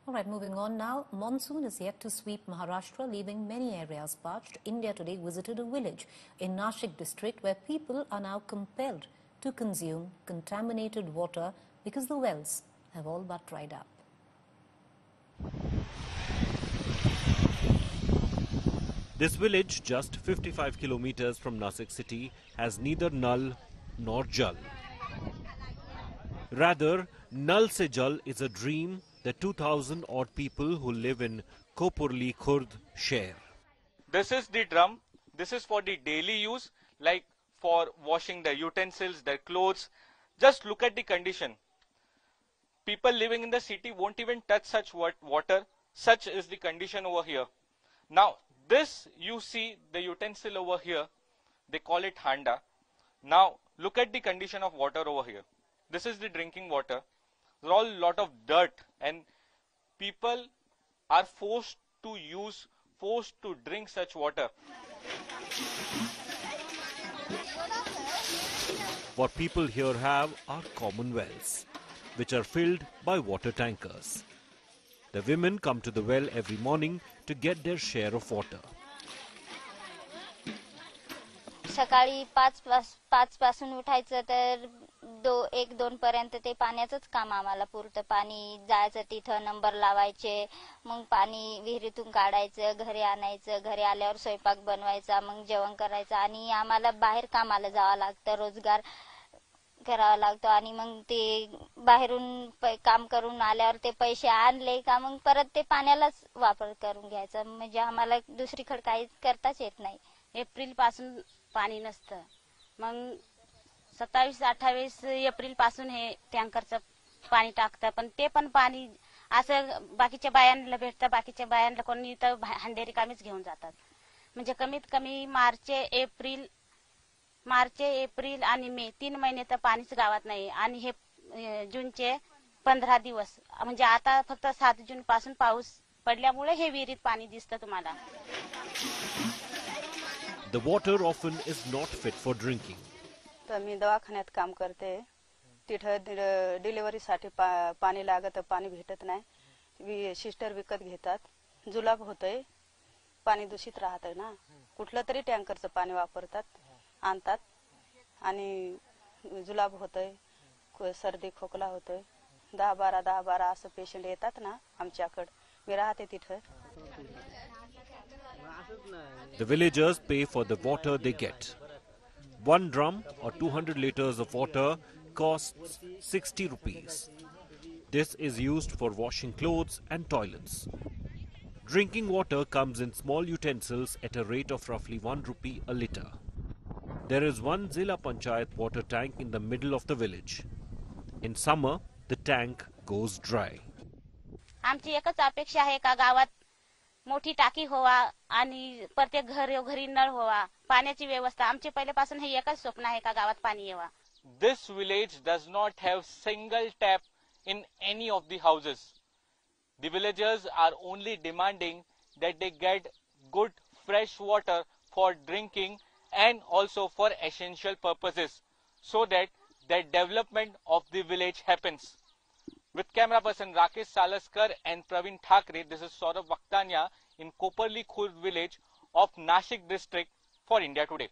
All right, moving on now. Monsoon is yet to sweep Maharashtra, leaving many areas parched. India Today visited a village in Nashik district where people are now compelled to consume contaminated water because the wells have all but dried up. This village, just 55 kilometers from Nashik city, has neither Nal nor Jal. Rather, Nal se Jal is a dream that 2,000 odd people who live in Kopurli Khurd share. This is the drum. This is for the daily use, like for washing the utensils, their clothes. Just look at the condition. People living in the city won't even touch such water. Such is the condition over here. Now, this you see the utensil over here. They call it handa. Now, look at the condition of water over here. This is the drinking water. There's all lot of dirt, and people are forced to drink such water. What people here have are common wells, which are filled by water tankers. The women come to the well every morning to get their share of water. सकाळी 5 पासून उठायचं तर 1-2 पर्यंत ते पाण्याचंच काम आम्हाला पुरतं. पाणी जायचं तिथं नंबर लावायचे, मग पाणी विहिरीतून काढायचं, घरी आणायचं, घरी आल्यावर स्वयंपाक बनवायचा, मग जेवण करायचं आणि आम्हाला बाहेर कामाला जावं लागतं, रोजगार करावा लागतो आणि मग ते बाहेरून काम करून आल्यावर ते पैसे आणले का मग परत ते पाण्यालाच वापर करून घ्यायचा. म्हणजे आम्हाला दुसरीकडे काही करताच येत नाही. एप्रिल पासून पाणी नसतं. मग 27-28 एप्रिल पासून हे टँकरचं पाणी टाकतं, पण ते पण पाणी असं बाकीच्या बायांना भेटतं. बाकीच्या बायांना कोणी तर हंडेरी कामीच घेऊन जातात. म्हणजे कमीत कमी मार्च एप्रिल आणि मे 3 महिने तर पाणीच गावात नाही. आणि हे जूनचे 15 दिवस म्हणजे आता फक्त 7 जून पासून पाऊस पडल्यामुळे हे विहिरीत पाणी दिसतं तुम्हाला. The water often is not fit for drinking. तर मी दवाखान्यात काम करते. तिथं डिलिव्हरीसाठी पाणी लागत, पाणी भेटत नाही. सिस्टर विकत घेतात. जुलाब होतंय, पाणी दूषित राहतंय ना. कुठलं तरी टँकरचं पाणी वापरतात, आणतात आणि जुलाब होतंय, सर्दी खोकला होतोय. 10-12 असं पेशंट येतात ना आमच्याकडे. मी राहते तिथं. The villagers pay for the water they get. 1 drum or 200 liters of water costs 60 rupees. This is used for washing clothes and toilets. Drinking water comes in small utensils at a rate of roughly 1 rupee a litre. There is one Zilla Panchayat water tank in the middle of the village. In summer, the tank goes dry. आमची एकच अपेक्षा आहे का गावात मोठी टाकी व्हावा आणि प्रत्येक घरी नळ व्हावा. पाण्याची व्यवस्था आमचे पहिल्यापासून हे एकच स्वप्न आहे का गावात पाणी यावा. This village does not have single tap in any of the houses. The villagers are only demanding that they get good fresh water for drinking and also for essential purposes so that the development of the village happens. With camera person Rakesh Salaskar and Praveen Thakre, this is Saurabh Vaktania in Kopurli Khurd village of Nashik district for India Today.